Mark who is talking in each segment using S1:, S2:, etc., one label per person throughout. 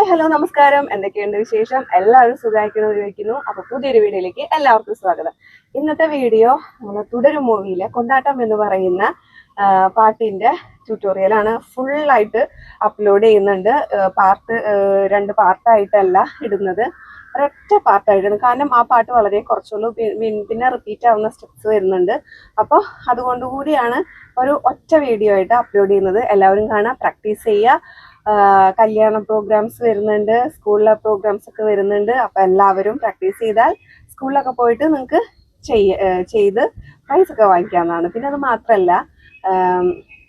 S1: Hi hello നമസ്കാരം. എന്തൊക്കെയുണ്ട് വിശേഷം? എല്ലാവരും സുഖമായിരിക്കുന്നു വിചാരിക്കുന്നു. അപ്പൊ പുതിയൊരു വീഡിയോയിലേക്ക് എല്ലാവർക്കും സ്വാഗതം. ഇന്നത്തെ വീഡിയോ നമ്മൾ തുടരും മൂവിയിലെ കൊണ്ടാട്ടം എന്ന് പറയുന്ന പാട്ടിന്റെ ട്യൂട്ടോറിയലാണ്. ഫുള്ളായിട്ട് അപ്ലോഡ് ചെയ്യുന്നുണ്ട്. രണ്ട് പാർട്ടായിട്ടല്ല ഇടുന്നത്, ഒരൊറ്റ പാർട്ടായിട്ടാണ്. കാരണം ആ പാട്ട് വളരെ കുറച്ചുള്ളൂ, പിന്നെ റിപ്പീറ്റ് ആവുന്ന സ്റ്റെപ്സ് വരുന്നുണ്ട്. അപ്പോൾ അതുകൊണ്ടുകൂടിയാണ് ഒരു ഒറ്റ വീഡിയോ ആയിട്ട് അപ്ലോഡ് ചെയ്യുന്നത്. എല്ലാവരും കാണാൻ പ്രാക്ടീസ് ചെയ്യുക. കല്യാണ പ്രോഗ്രാംസ് വരുന്നുണ്ട്, സ്കൂളിലെ പ്രോഗ്രാംസ് ഒക്കെ വരുന്നുണ്ട്. അപ്പൊ എല്ലാവരും പ്രാക്ടീസ് ചെയ്താൽ സ്കൂളിലൊക്കെ പോയിട്ട് നിങ്ങൾക്ക് ചെയ്ത് പ്രൈസ് ഒക്കെ വാങ്ങിക്കാവുന്നതാണ്. പിന്നെ അത് മാത്രമല്ല,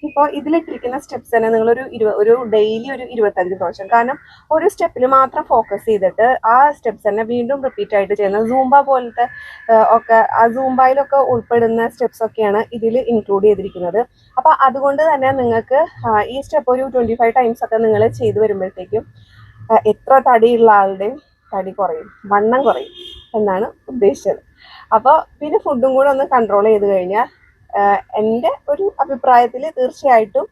S1: ഇപ്പോൾ ഇതിലിട്ടിരിക്കുന്ന സ്റ്റെപ്സ് തന്നെ നിങ്ങളൊരു ഒരു ഡെയിലി ഒരു 25 പ്രാവശ്യം, കാരണം ഒരു സ്റ്റെപ്പിൽ മാത്രം ഫോക്കസ് ചെയ്തിട്ട് ആ സ്റ്റെപ്സ് തന്നെ വീണ്ടും റിപ്പീറ്റ് ആയിട്ട് ചെയ്യുന്ന സൂംബ പോലത്തെ ഒക്കെ, ആ സൂംബയിലൊക്കെ ഉൾപ്പെടുന്ന സ്റ്റെപ്സ് ഒക്കെയാണ് ഇതിൽ ഇൻക്ലൂഡ് ചെയ്തിരിക്കുന്നത്. അപ്പൊ അതുകൊണ്ട് തന്നെ നിങ്ങൾക്ക് ഈ സ്റ്റെപ്പ് ഒരു 25 ടൈംസ് ഒക്കെ നിങ്ങൾ ചെയ്തു വരുമ്പോഴത്തേക്കും എത്ര തടിയുള്ള ആളുടെയും തടി കുറയും, വണ്ണം കുറയും എന്നാണ് ഉദ്ദേശിച്ചത്. അപ്പോൾ പിന്നെ ഫുഡും കൂടെ ഒന്ന് കൺട്രോൾ ചെയ്ത് കഴിഞ്ഞാൽ എൻ്റെ ഒരു അഭിപ്രായത്തിൽ തീർച്ചയായിട്ടും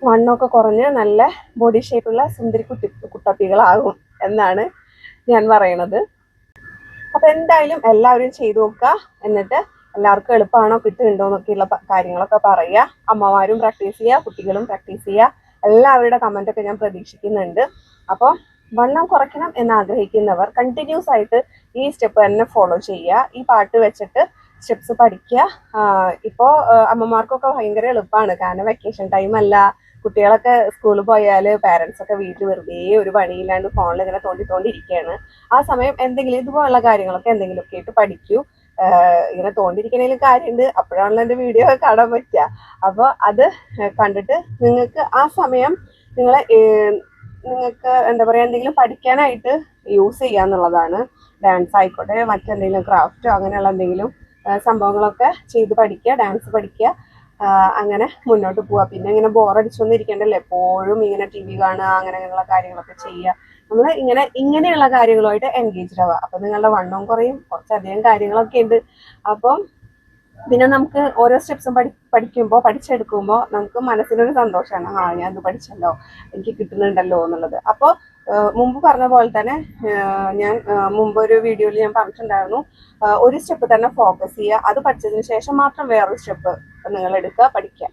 S1: വണ്ണമൊക്കെ കുറഞ്ഞ് നല്ല ബോഡി ഷേപ്പുള്ള സുന്ദരി കുട്ടപ്പികളാകും എന്നാണ് ഞാൻ പറയണത്. അപ്പൊ എന്തായാലും എല്ലാവരും ചെയ്തു നോക്കുക. എന്നിട്ട് എല്ലാവർക്കും എളുപ്പമാണോ കിട്ടുന്നുണ്ടോ എന്നൊക്കെയുള്ള കാര്യങ്ങളൊക്കെ പറയുക. അമ്മമാരും പ്രാക്ടീസ് ചെയ്യുക, കുട്ടികളും പ്രാക്ടീസ് ചെയ്യുക. എല്ലാവരുടെ കമൻ്റൊക്കെ ഞാൻ പ്രതീക്ഷിക്കുന്നുണ്ട്. അപ്പോൾ വണ്ണം കുറയ്ക്കണം എന്ന് ആഗ്രഹിക്കുന്നവർ കണ്ടിന്യൂസ് ആയിട്ട് ഈ സ്റ്റെപ്പ് തന്നെ ഫോളോ ചെയ്യുക. ഈ പാട്ട് വെച്ചിട്ട് സ്റ്റെപ്സ് പഠിക്കുക. ഇപ്പോൾ അമ്മമാർക്കൊക്കെ ഭയങ്കര എളുപ്പമാണ്, കാരണം വെക്കേഷൻ ടൈം അല്ല. കുട്ടികളൊക്കെ സ്കൂളിൽ പോയാൽ പാരൻസ് ഒക്കെ വീട്ടിൽ വെറുതെ ഒരു പണിയില്ലാണ്ട് ഫോണിൽ ഇങ്ങനെ തോണ്ടിയിരിക്കുകയാണ്. ആ സമയം എന്തെങ്കിലും ഇതുപോലുള്ള കാര്യങ്ങളൊക്കെ എന്തെങ്കിലുമൊക്കെ ആയിട്ട് പഠിക്കൂ. ഇങ്ങനെ തോണ്ടിരിക്കണേലും കാര്യമുണ്ട്, അപ്പോഴാണല്ലോ എൻ്റെ വീഡിയോ കാണാൻ പറ്റുക. അപ്പോൾ അത് കണ്ടിട്ട് നിങ്ങൾക്ക് ആ സമയം നിങ്ങൾക്ക് എന്താ പറയുക, എന്തെങ്കിലും പഠിക്കാനായിട്ട് യൂസ് ചെയ്യാന്നുള്ളതാണ്. ഡാൻസ് ആയിക്കോട്ടെ, മറ്റെന്തെങ്കിലും ക്രാഫ്റ്റോ അങ്ങനെയുള്ള എന്തെങ്കിലും സംഭവങ്ങളൊക്കെ ചെയ്ത് പഠിക്കുക, ഡാൻസ് പഠിക്കുക. അങ്ങനെ മുന്നോട്ട് പോവുക. പിന്നെ ഇങ്ങനെ ബോറടിച്ചൊന്നും ഇരിക്കണ്ടല്ലോ, എപ്പോഴും ഇങ്ങനെ TV കാണുക, അങ്ങനെയുള്ള കാര്യങ്ങളൊക്കെ ചെയ്യുക. നമ്മൾ ഇങ്ങനെയുള്ള കാര്യങ്ങളുമായിട്ട് എൻഗേജ്ഡ് ആവുക. അപ്പം നിങ്ങളുടെ വണ്ണവും കുറയും, കുറച്ചധികം കാര്യങ്ങളൊക്കെ ഉണ്ട്. അപ്പം പിന്നെ നമുക്ക് ഓരോ സ്റ്റെപ്സും പഠിച്ചെടുക്കുമ്പോൾ നമുക്ക് മനസ്സിനൊരു സന്തോഷമാണ്. ഞാൻ ഇത് പഠിച്ചല്ലോ, എനിക്ക് കിട്ടുന്നുണ്ടല്ലോ എന്നുള്ളത്. അപ്പോൾ മുമ്പ് പറഞ്ഞ പോലെ തന്നെ ഞാൻ മുമ്പ് ഒരു വീഡിയോയിൽ ഞാൻ പറഞ്ഞിട്ടുണ്ടായിരുന്നു, ഒരു സ്റ്റെപ്പ് തന്നെ ഫോക്കസ് ചെയ്യുക. അത് പഠിച്ചതിന് ശേഷം മാത്രം വേറൊരു സ്റ്റെപ്പ് നിങ്ങൾ എടുക്കുക, പഠിക്കുക.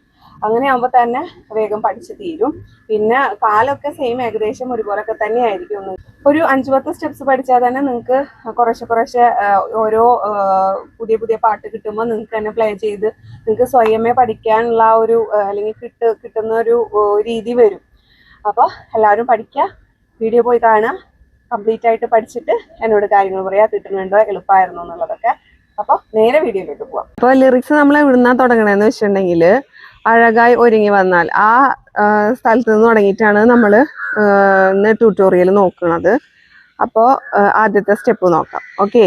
S1: അങ്ങനെ ആകുമ്പോൾ തന്നെ വേഗം പഠിച്ചു തീരും. പിന്നെ കാലൊക്കെ സെയിം ഏകദേശം ഒരുപോലൊക്കെ തന്നെ ആയിരിക്കും. ഒരു 5-10 സ്റ്റെപ്സ് പഠിച്ചാൽ തന്നെ നിങ്ങൾക്ക് കുറേശ്ശെ ഓരോ പുതിയ പാട്ട് കിട്ടുമ്പോൾ നിങ്ങൾക്ക് തന്നെ പ്ലേ ചെയ്ത് നിങ്ങൾക്ക് സ്വയമേ പഠിക്കാനുള്ള ഒരു അല്ലെങ്കിൽ കിട്ടുന്ന ഒരു രീതി വരും. അപ്പോൾ എല്ലാവരും പഠിക്കുക, വീഡിയോ പോയി കാണുക, കംപ്ലീറ്റ് ആയിട്ട് പഠിച്ചിട്ട് എന്നോട് കാര്യങ്ങൾ പറയാ, കിട്ടുന്നുണ്ടോ, എളുപ്പമായിരുന്നോ എന്നുള്ളതൊക്കെ. അപ്പോൾ നേരെ വീഡിയോയിലോട്ട് പോവാം. അപ്പോൾ ലിറിക്സ് നമ്മൾ എവിടുന്നാ തുടങ്ങണമെന്ന് വെച്ചിട്ടുണ്ടെങ്കിൽ, അഴകായി ഒരുങ്ങി വന്നാൽ ആ സ്ഥലത്ത് നിന്ന് തുടങ്ങിയിട്ടാണ് നമ്മൾ ഇന്ന് ട്യൂട്ടോറിയൽ നോക്കുന്നത്. അപ്പോൾ ആദ്യത്തെ സ്റ്റെപ്പ് നോക്കാം. ഓക്കെ,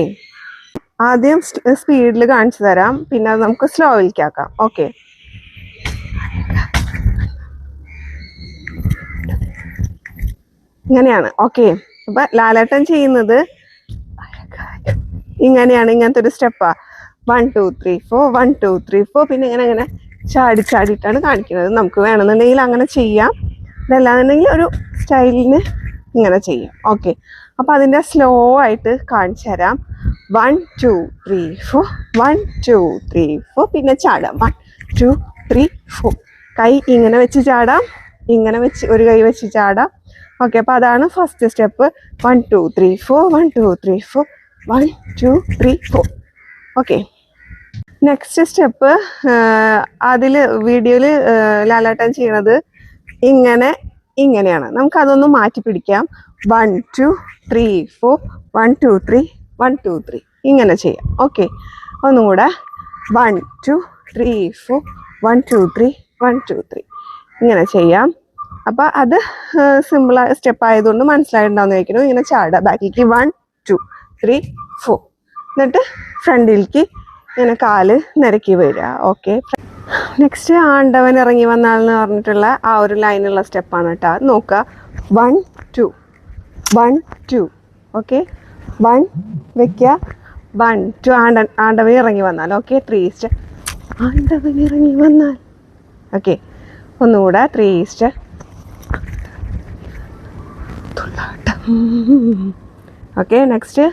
S1: ആദ്യം സ്പീഡിൽ കാണിച്ചു തരാം, പിന്നെ അത് നമുക്ക് സ്ലോയിലേക്കാക്കാം. ഓക്കെ, ഇങ്ങനെയാണ്. ഓക്കെ, അപ്പൊ ലാലേട്ടൻ ചെയ്യുന്നത് ഇങ്ങനെയാണ്, ഇങ്ങനത്തെ ഒരു സ്റ്റെപ്പാ. 1 2 3 4 1 2 3 4 പിന്നെ ഇങ്ങനെ ചാടിയിട്ടാണ് കാണിക്കുന്നത്. നമുക്ക് വേണമെന്നുണ്ടെങ്കിൽ അങ്ങനെ ചെയ്യാം, ഇതല്ലാന്നുണ്ടെങ്കിൽ ഒരു സ്റ്റൈലിന് ഇങ്ങനെ ചെയ്യാം. ഓക്കെ, അപ്പൊ അതിന്റെ സ്ലോ ആയിട്ട് കാണിച്ചു തരാം. 1 2 3 4 1 2 3 4 പിന്നെ ചാടാം. 1 2 3 4 കൈ ഇങ്ങനെ വെച്ച് ചാടാം, ഇങ്ങനെ വെച്ച് ഒരു കൈ വെച്ച് ചാടാം. ഓക്കെ, അപ്പൊ അതാണ് first step. 1 2 3 4 1 2 3 4 1 2 3 4. Okay, next step അതിൽ വീഡിയോയിൽ ലാലേട്ടൻ ചെയ്യണത് ഇങ്ങനെയാണ്. നമുക്ക് അതൊന്ന് മാറ്റി പിടിക്കാം. 1 2 3 4 1 2 3 1 2 3 ഇങ്ങനെ ചെയ്യാം. ഓക്കെ, ഒന്നും കൂടെ 1 2 3 4 1 2 3 1 2 3 ഇങ്ങനെ ചെയ്യാം. അപ്പം അത് സിമ്പിൾ സ്റ്റെപ്പ് ആയതുകൊണ്ട് മനസ്സിലായിട്ടുണ്ടാവുന്ന ചോദിക്കുന്നു. ഇങ്ങനെ ചാടുക ബാക്കിലേക്ക് 1 2 3 4 എന്നിട്ട് ഫ്രണ്ടിലേക്ക് ഇങ്ങനെ കാല് നിരക്കി വരിക. ഓക്കെ, നെക്സ്റ്റ് ആണ്ടവൻ ഇറങ്ങി വന്നാലെന്ന് പറഞ്ഞിട്ടുള്ള ആ ഒരു ലൈനുള്ള സ്റ്റെപ്പാണ് കേട്ടോ. അത് നോക്കുക. 1 2 1 2. ഓക്കെ, 1 വെക്കുക, 1 2 ആണ്ടവൻ ഇറങ്ങി വന്നാൽ. ഓക്കെ, 3 സ്റ്റെപ്പ് ആണ്ടവൻ ഇറങ്ങി വന്നാൽ. ഓക്കെ, ഒന്നുകൂടെ 3 സ്റ്റെപ്പ് ഓക്കെ, നെക്സ്റ്റ്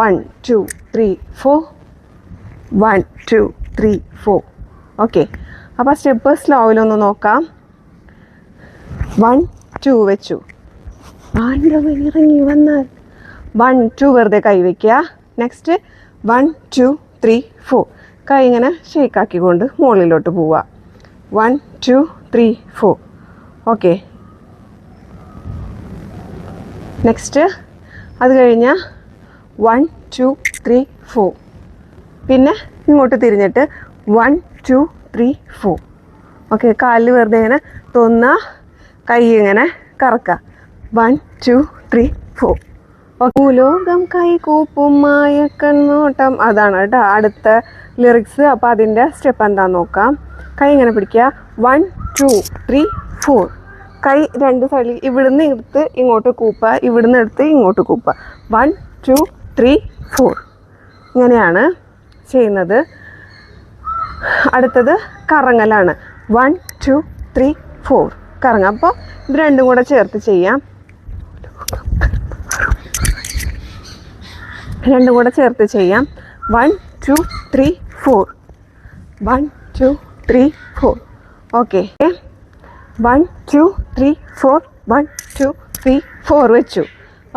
S1: 1 2 3 4 1 2 3 4. ഓക്കെ, അപ്പോൾ സ്റ്റെപ്പ് സ്ലോയിലൊന്ന് നോക്കാം. 1 2 വെച്ചു, ആണ്ടവൻ ഇറങ്ങി വന്നാൽ 1 2 വെറുതെ കൈ വയ്ക്കുക. നെക്സ്റ്റ് 1 2 3 4, കൈ ഇങ്ങനെ ഷേക്കാക്കിക്കൊണ്ട് മുകളിലോട്ട് പോവുക. 1 2 3 4. ഓക്കെ, നെക്സ്റ്റ് അത് കഴിഞ്ഞാൽ 1 2 3 4, പിന്നെ ഇങ്ങോട്ട് തിരിഞ്ഞിട്ട് 1 2 3 4. ഓക്കെ, കാലിൽ വെറുതെ ഇങ്ങനെ തോന്നുക, കൈ ഇങ്ങനെ കറക്കുക. 1 2 3 4. ഭൂലോകം കൈകൂപ്പും മായക്കണ്ണോട്ടം, അതാണ് കേട്ടോ അടുത്ത ലിറിക്സ്. അപ്പോൾ അതിൻ്റെ സ്റ്റെപ്പ് എന്താണെന്ന് നോക്കാം. കൈ ഇങ്ങനെ പിടിക്കുക. 1 2 3 4. കൈ രണ്ട് സൈഡിൽ, ഇവിടുന്ന് എടുത്ത് ഇങ്ങോട്ട് കൂപ്പുക, ഇവിടുന്ന് എടുത്ത് ഇങ്ങോട്ട് കൂപ്പുക. 1 2 3 4. ഇങ്ങനെയാണ് ചെയ്യുന്നത്. അടുത്തത് കറങ്ങലാണ്. 1 2 3 4 കറങ്ങാം. അപ്പോൾ ഇത് രണ്ടും കൂടെ ചേർത്ത് ചെയ്യാം. രണ്ടും കൂടെ ചേർത്ത് ചെയ്യാം. 1 2 3 4. 1 2 3 4. ഓക്കെ, 1 2 3 4 1 2 3 4 വെച്ചു.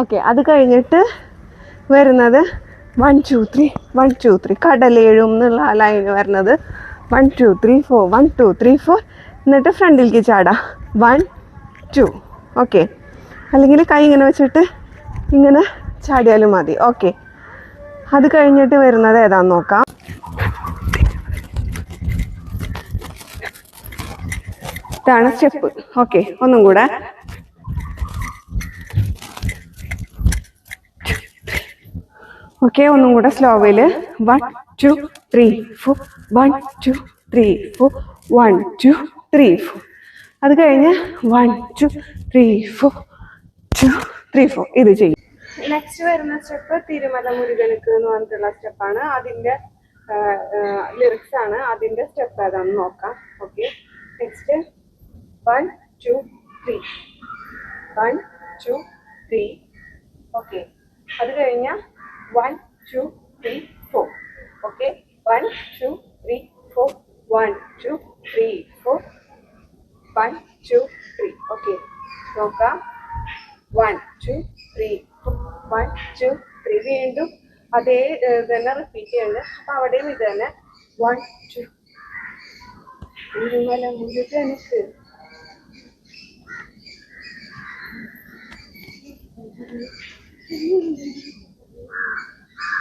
S1: ഓക്കെ, അത് കഴിഞ്ഞിട്ട് വരുന്നത് 1 2 3 1 2 3, കടലേഴും എന്നുള്ള ലൈന് വരുന്നത് 1 2 3 4 1 2 3 4. എന്നിട്ട് ഫ്രണ്ടിലേക്ക് ചാടാം. 1 2. ഓക്കെ, അല്ലെങ്കിൽ കൈ ഇങ്ങനെ വെച്ചിട്ട് ഇങ്ങനെ ചാടിയാലും മതി. ഓക്കെ, അത് കഴിഞ്ഞിട്ട് വരുന്നത് ഏതാണെന്ന് നോക്കാം. ഇതാണ് സ്റ്റെപ്പ്. ഓക്കെ, ഒന്നും കൂടെ. ഓക്കെ, ഒന്നും കൂടെ സ്ലോവിൽ. 1 2 3 4 1 2 3 4 1 2 3 4. അത് കഴിഞ്ഞ് 1 2 3 4 2 3 4. ഇത് ചെയ്യും. നെക്സ്റ്റ് വരുന്ന സ്റ്റെപ്പ് തിരുമല മുരുകനുക്ക് എന്ന് പറഞ്ഞിട്ടുള്ള സ്റ്റെപ്പാണ്. അതിൻ്റെ ലിറിക്സ് ആണ്. അതിൻ്റെ സ്റ്റെപ്പ് ഏതാണെന്ന് നോക്കാം. Okay, next 1 2 3 1 2 3. ഓക്കെ, അത് കഴിഞ്ഞാൽ 1 2 3 4. ഓക്കെ, 1 2 3 4 1 2 3 4 1 2 3. ഓക്കെ, നോക്കാം. 1 2 3 1 2 3. വീണ്ടും അതേ തന്നെ റിപ്പീറ്റ് ചെയ്യുന്നുണ്ട്. അപ്പം അവിടെയും ഇത് തന്നെ 1 2 തിരുമല മുരുകനുക്ക്.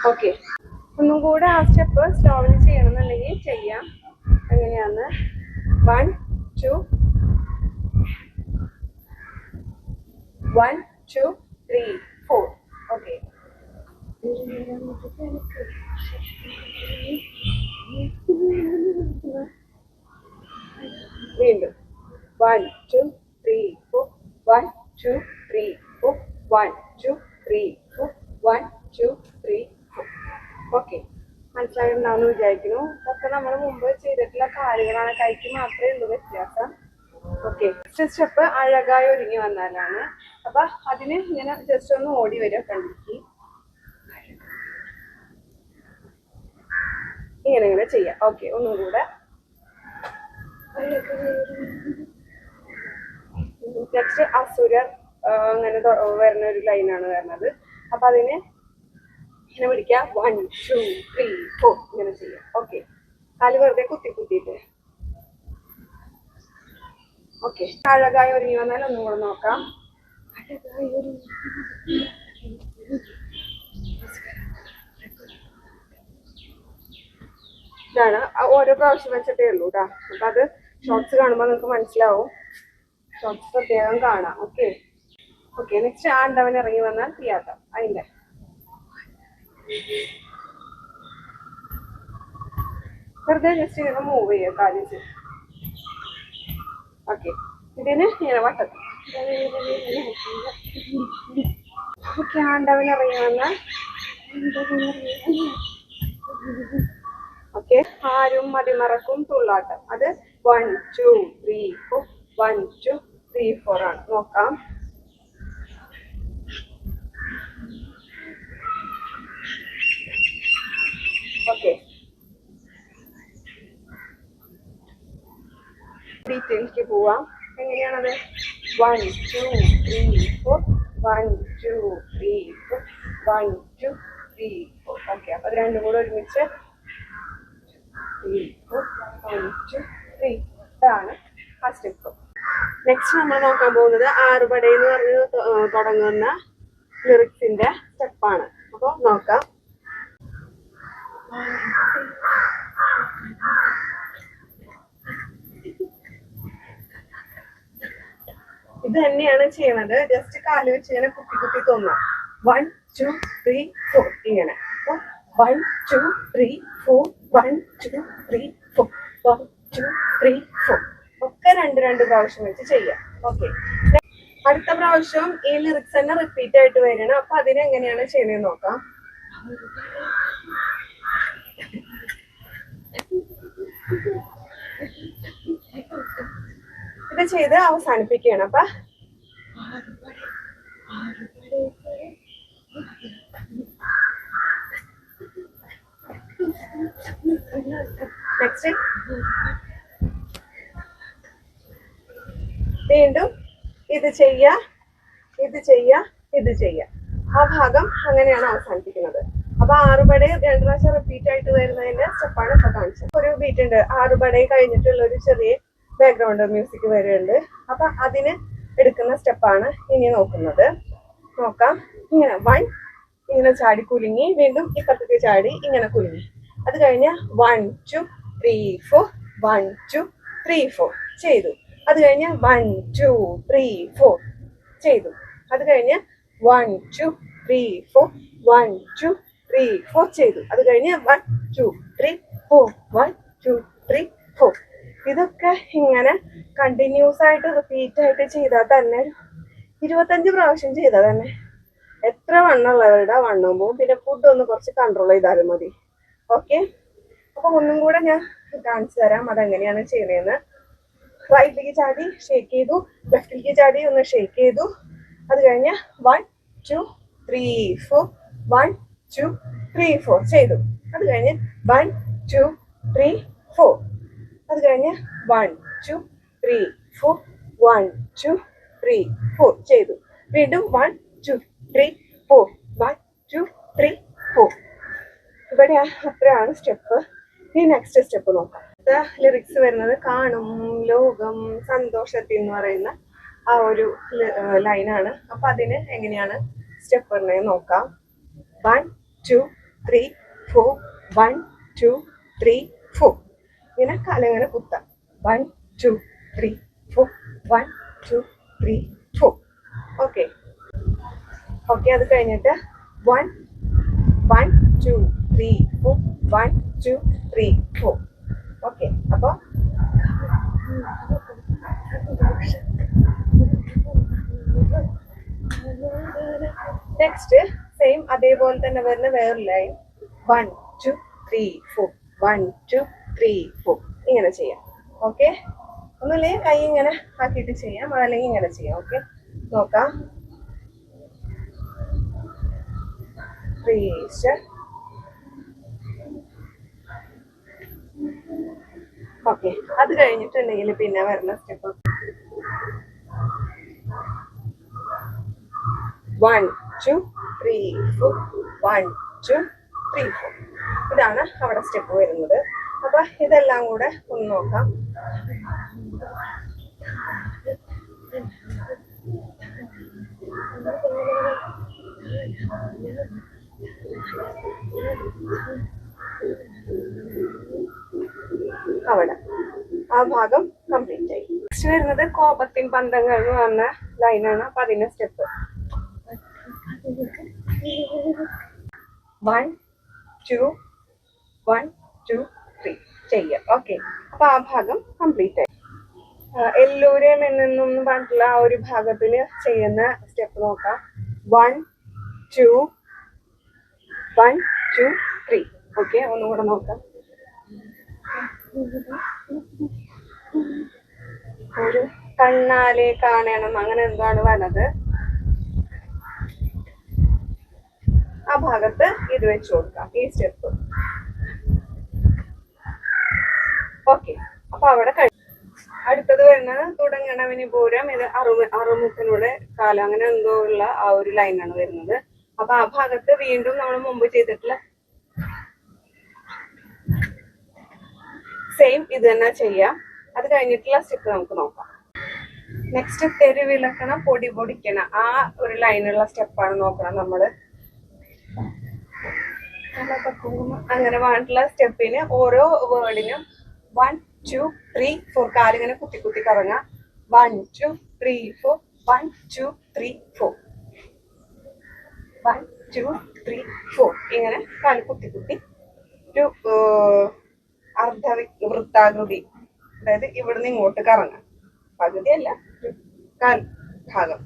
S1: ഓക്കെ, ഒന്നും കൂടെ ആ സ്റ്റെപ്പ് സ്ലോവിൽ ചെയ്യണമെന്നുണ്ടെങ്കിൽ ചെയ്യാം. എങ്ങനെയാന്ന്? 1 2 1 2 3 4. ഓക്കെ, വീണ്ടും 1 2 3 4 1 2 3 4 1 2 3 4 1 2 3 4. ഓക്കെ, മനസ്സിലായിട്ടുണ്ടാവുമെന്ന് വിചാരിക്കുന്നു. ഇതൊക്കെ നമ്മൾ മുമ്പ് ചെയ്തിട്ടുള്ള കാര്യങ്ങളാണ്. കൈക്ക് മാത്രമേ ഉള്ളൂ വ്യത്യാസം. ഓക്കെ, സ്റ്റെപ്പ് അഴകായി ഒരുങ്ങി വന്നാലാണ്. അപ്പൊ അതിന് ഇങ്ങനെ ജസ്റ്റ് ഒന്ന് ഓടി വരിക ഫ്രണ്ടിലേക്ക്. ഇങ്ങനെ ഇങ്ങനെ ചെയ്യാം. ഓക്കെ, ഒന്നും കൂടെ. നെക്സ്റ്റ് അസുരർ അങ്ങനെ വരുന്ന ഒരു ലൈനാണ് വരുന്നത്. അപ്പൊ അതിന് ഇങ്ങനെ പിടിക്കുക. 1 2 3 4 ഇങ്ങനെ ചെയ്യാം. ഓക്കെ, കാല് വെറുതെ കുത്തി കുത്തിയിട്ട്. ഓക്കെ, അഴകായി ഒരുങ്ങി വന്നാൽ ഒന്നും കൂടെ നോക്കാം. ഇതാണ് ഓരോ പ്രാവശ്യം വെച്ചിട്ടേ ഉള്ളൂ കേട്ടോ. അപ്പൊ അത് ഷോർട്സ് കാണുമ്പോൾ നിങ്ങൾക്ക് മനസ്സിലാവും. ഷോർട്സ് പ്രത്യേകം കാണാം. ഓക്കെ ഓക്കെ, നെക്സ്റ്റ് ആണ്ടവൻ ഇറങ്ങി വന്നാൽ തിയാട്ടം. അതിന്റെ വെറുതെ ജസ്റ്റ് ഇങ്ങനെ മൂവ് ചെയ്യുക കാലിച്ച്. ഓക്കെ, ഇതിന് ഇങ്ങനെ വട്ടത്തിൽ. ഓക്കെ, ആണ്ടവൻ ഇറങ്ങി വന്നാൽ ഓക്കെ, ആരും മതിമറക്കും തുള്ളാട്ടം. അത് 1 2 3 4 1 2 3 4 ആണ്. നോക്കാം. ഡീറ്റെയിൽക്ക് പോവാം. എങ്ങനെയാണത്? 1 2 3 4 1 2 3 4 1 2 3 4. ഓക്കെ, അപ്പൊ അത് രണ്ടും കൂടെ ഒരുമിച്ച് 3 4 1 2 3. ഇതാണ് ആ സ്റ്റെപ്പ്. നെക്സ്റ്റ് നമ്മൾ നോക്കാൻ പോകുന്നത് ആറുപട എന്ന് പറഞ്ഞ് തുടങ്ങുന്ന ലിറിക്സിന്റെ സ്റ്റെപ്പാണ്. അപ്പൊ നോക്കാം. ഇത് തന്നെയാണ് ചെയ്യണത്. ജസ്റ്റ് കാല് വെച്ച് ഇങ്ങനെ കുത്തി കുത്തി തോന്നുക. 1 2 3 4 ഇങ്ങനെ. 1 2 3 4 1 2 3 4 1 2 3 4 ഒക്കെ രണ്ട് പ്രാവശ്യം വെച്ച് ചെയ്യാം. ഓക്കെ, അടുത്ത പ്രാവശ്യം ഈ ലിറിക്സ് തന്നെ റിപ്പീറ്റ് ആയിട്ട് വരണം. അപ്പൊ അതിനെങ്ങനെയാണ് ചെയ്യണേന്ന് നോക്കാം. ഇത് ചെയ്ത് അവസാനിപ്പിക്കുകയാണ്. അപ്പൊ നെക്സ്റ്റ് വീണ്ടും ഇത് ചെയ്യാ, ഇത് ചെയ്യാ, ഇത് ചെയ്യാ. ആ ഭാഗം അങ്ങനെയാണ് അവസാനിപ്പിക്കുന്നത്. അപ്പൊ ആറുപട 2 പ്രാവശ്യം റിപ്പീറ്റ് ആയിട്ട് വരുന്നതിന്റെ സ്റ്റെപ്പാണ് ഇപ്പൊ കാണിച്ചത്. ഒരു ബീറ്റ് ഉണ്ട്. ആറുപട കഴിഞ്ഞിട്ടുള്ള ഒരു ചെറിയ ബാക്ക്ഗ്രൗണ്ട് മ്യൂസിക് വരുന്നുണ്ട്. അപ്പൊ അതിന് എടുക്കുന്ന സ്റ്റെപ്പാണ് ഇനി നോക്കുന്നത്. നോക്കാം. ഇങ്ങനെ 1 ഇങ്ങനെ ചാടി കുലുങ്ങി, വീണ്ടും ഇപ്പുറത്തേക്ക് ചാടി ഇങ്ങനെ കുലുങ്ങി. അത് കഴിഞ്ഞ് 1 2 3 4 1 2 3 4 ചെയ്തു. അത് കഴിഞ്ഞ് 1 2 3 4 ചെയ്തു. അത് കഴിഞ്ഞ് 1 2 3 4 1 2 3 4 ചെയ്തു. അത് കഴിഞ്ഞ് 1 2 3 4 1 2 3 4. ഇതൊക്കെ ഇങ്ങനെ കണ്ടിന്യൂസ് ആയിട്ട് റിപ്പീറ്റ് ആയിട്ട് ചെയ്താൽ തന്നെ 25 പ്രാവശ്യം ചെയ്താൽ തന്നെ എത്ര വണ്ണമുള്ളവരുടെ വണ്ണം പോവും. പിന്നെ ഫുഡ് ഒന്ന് കുറച്ച് കൺട്രോൾ ചെയ്താലും മതി. ഓക്കെ, അപ്പൊ ഒന്നും കൂടെ ഞാൻ കാണിച്ചു തരാം അതെങ്ങനെയാണ് ചെയ്യണേന്ന്. റൈറ്റിലേക്ക് ചാടി ഷേക്ക് ചെയ്തു, ലെഫ്റ്റിലേക്ക് ചാടി ഒന്ന് ഷേക്ക് ചെയ്തു. അത് കഴിഞ്ഞ് 1 2 3 4 1 2 3 4 ചെയ്തു. അത് കഴിഞ്ഞ് 1 2 3 4. അത് കഴിഞ്ഞ് 1 2 3 4 1 2 3 4 ചെയ്തു. വീണ്ടും 1 2 3 4 1 2 3 4. ഇവിടെ അത്രയാണ് സ്റ്റെപ്പ്. ഈ നെക്സ്റ്റ് സ്റ്റെപ്പ് നോക്കാം. ലിറിക്സ് വരുന്നത് കാണും ലോകം സന്തോഷത്തിൽ എന്ന് പറയുന്ന ആ ഒരു ലൈനാണ്. അപ്പൊ അതിന് എങ്ങനെയാണ് സ്റ്റെപ്പ് വരുന്നത് നോക്കാം. 1 2 3 4 1 2 3 4. ഇങ്ങനെ കാലങ്ങനെ കുത്താം. 1 2 3 4 1 2 3 4. ഓക്കെ, അത് കഴിഞ്ഞിട്ട് 1 1 2 3 4 1 2 3 4. ഓക്കെ, അപ്പൊ നെക്സ്റ്റ് സെയിം അതേപോലെ തന്നെ വരുന്ന വേറൊരു ലൈൻ 1 2 3 4 1 2 3 4 ഇങ്ങനെ ചെയ്യാം. ഓക്കെ, ഒന്നുമില്ലെങ്കിൽ കൈ ഇങ്ങനെ ആക്കിയിട്ട് ചെയ്യാം, അതല്ലെങ്കിൽ ഇങ്ങനെ ചെയ്യാം. ഓക്കെ, നോക്കാം. 3 ഓക്കെ, അത് കഴിഞ്ഞിട്ടുണ്ടെങ്കിൽ പിന്നെ വരുന്ന സ്റ്റെപ്പ് 1 2 3 4 1 2 3 4. ഇതാണ് അവിടെ സ്റ്റെപ്പ് വരുന്നത്. അപ്പൊ ഇതെല്ലാം കൂടെ ഒന്ന് നോക്കാം. അവിടെ ആ ഭാഗം കംപ്ലീറ്റ് ആയി. നെക്സ്റ്റ് വരുന്നത് കോപത്തിൻ പന്തങ്ങൾ എന്ന് പറഞ്ഞ ലൈനാണ്. അപ്പൊ അതിന്റെ സ്റ്റെപ്പ് 1 2 1 2 3 ചെയ്യാം. ഓക്കെ, അപ്പൊ ആ ഭാഗം കംപ്ലീറ്റ് ആയി. എല്ലൂരേം എന്നും പറഞ്ഞിട്ടുള്ള ആ ഒരു ഭാഗത്തിന് ചെയ്യുന്ന സ്റ്റെപ്പ് നോക്കാം. 1 2 1 2 3. ഓക്കെ, ഒന്നുകൂടെ നോക്കാം. ഒരു കണ്ണാലെ കാണണം അങ്ങനെ എന്താണ് വന്നത്. ആ ഭാഗത്ത് ഇത് വെച്ച് കൊടുക്കാം, ഈ സ്റ്റെപ്പ്. ഓക്കെ, അപ്പൊ അവിടെ അടുത്തത് വരുന്നത് തുടങ്ങണവന് പൂരം. ഇത് അറുമുഖനോട് കാലം അങ്ങനെ എന്തോ ഉള്ള ആ ഒരു ലൈനാണ് വരുന്നത്. അപ്പൊ ആ ഭാഗത്ത് വീണ്ടും നമ്മൾ മുമ്പ് ചെയ്തിട്ടുള്ള സെയിം ഇത് തന്നെ ചെയ്യാം. അത് കഴിഞ്ഞിട്ടുള്ള സ്റ്റെപ്പ് നമുക്ക് നോക്കാം. നെക്സ്റ്റ് തെരുവിളക്കണം പൊടി പൊടിക്കണം, ആ ഒരു ലൈനുള്ള സ്റ്റെപ്പാണ് നോക്കണം നമ്മള്. അങ്ങനെ വേണ്ടിട്ടുള്ള സ്റ്റെപ്പിന് ഓരോ വേർഡിനും 1 2 3 4 കാലിങ്ങനെ കുത്തി കുത്തി കറങ്ങാം. 1 2 3 4 1 2 3 4 1 2 3 4 ഇങ്ങനെ കാല് കുത്തി കുത്തി ഒരു വൃത്താകൃതി, അതായത് ഇവിടുന്ന് ഇങ്ങോട്ട് കറങ്ങാം. പകുതിയല്ല, കാൽ ഭാഗം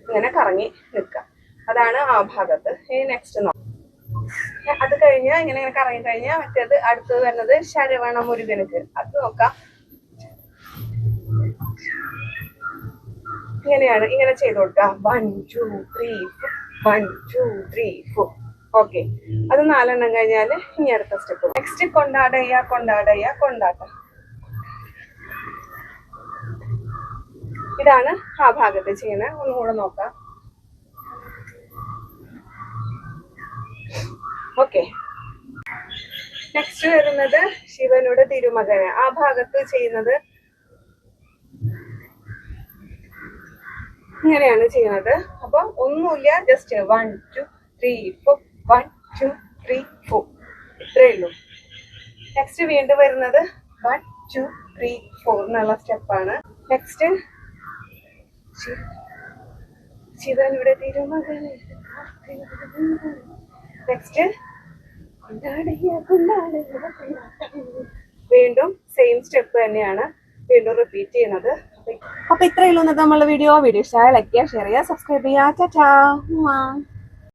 S1: ഇങ്ങനെ കറങ്ങി നിൽക്കാം. അതാണ് ആ ഭാഗത്ത്. ഇനി നെക്സ്റ്റ് നോക്കാം. അത് കഴിഞ്ഞ് ഇങ്ങനെ കറങ്ങി കഴിഞ്ഞാൽ മറ്റേത് അടുത്തത് വരുന്നത് ശരവണ മുരുകനുക്ക്. അത് നോക്കാം. ഇങ്ങനെയാണ്, ഇങ്ങനെ ചെയ്ത് കൊടുക്കാം. 1 2 3 4 1 2 3 4. ഓക്കെ, അത് 4 എണ്ണം കഴിഞ്ഞാല് ഇനി അടുത്ത സ്റ്റെപ്പ്. നെക്സ്റ്റ് കൊണ്ടാടയ്യ കൊണ്ടാടയ്യ കൊണ്ടാട്ട. ഇതാണ് ആ ഭാഗത്ത് ചെയ്യുന്നത്. ഒന്നുകൂടെ നോക്കാം. ഓക്കെ, നെക്സ്റ്റ് വരുന്നത് ശിവനുടെ തിരുമകന്. ആ ഭാഗത്ത് ചെയ്യുന്നത് ഇങ്ങനെയാണ് ചെയ്യുന്നത്. അപ്പൊ ഒന്നുമില്ല, ജസ്റ്റ് 1 2 3 4 1 2 3 4 ഇത്രേ ഉള്ളൂ. നെക്സ്റ്റ് വീണ്ടും വരുന്നത് 1 2 3 4 എന്നുള്ള സ്റ്റെപ്പാണ്. നെക്സ്റ്റ് ശിവനുടെ തിരുമകന്. നെക്സ്റ്റ് വീണ്ടും സെയിം സ്റ്റെപ്പ് തന്നെയാണ് വീണ്ടും റിപ്പീറ്റ് ചെയ്യുന്നത്. അപ്പൊ ഇത്രയുള്ളൂ നമ്മളുടെ വീഡിയോ. വീഡിയോ ഇഷ്ടമായ ലൈക്ക് ചെയ്യുക, ഷെയർ ചെയ്യുക, സബ്സ്ക്രൈബ് ചെയ്യുക. ടാറ്റാ.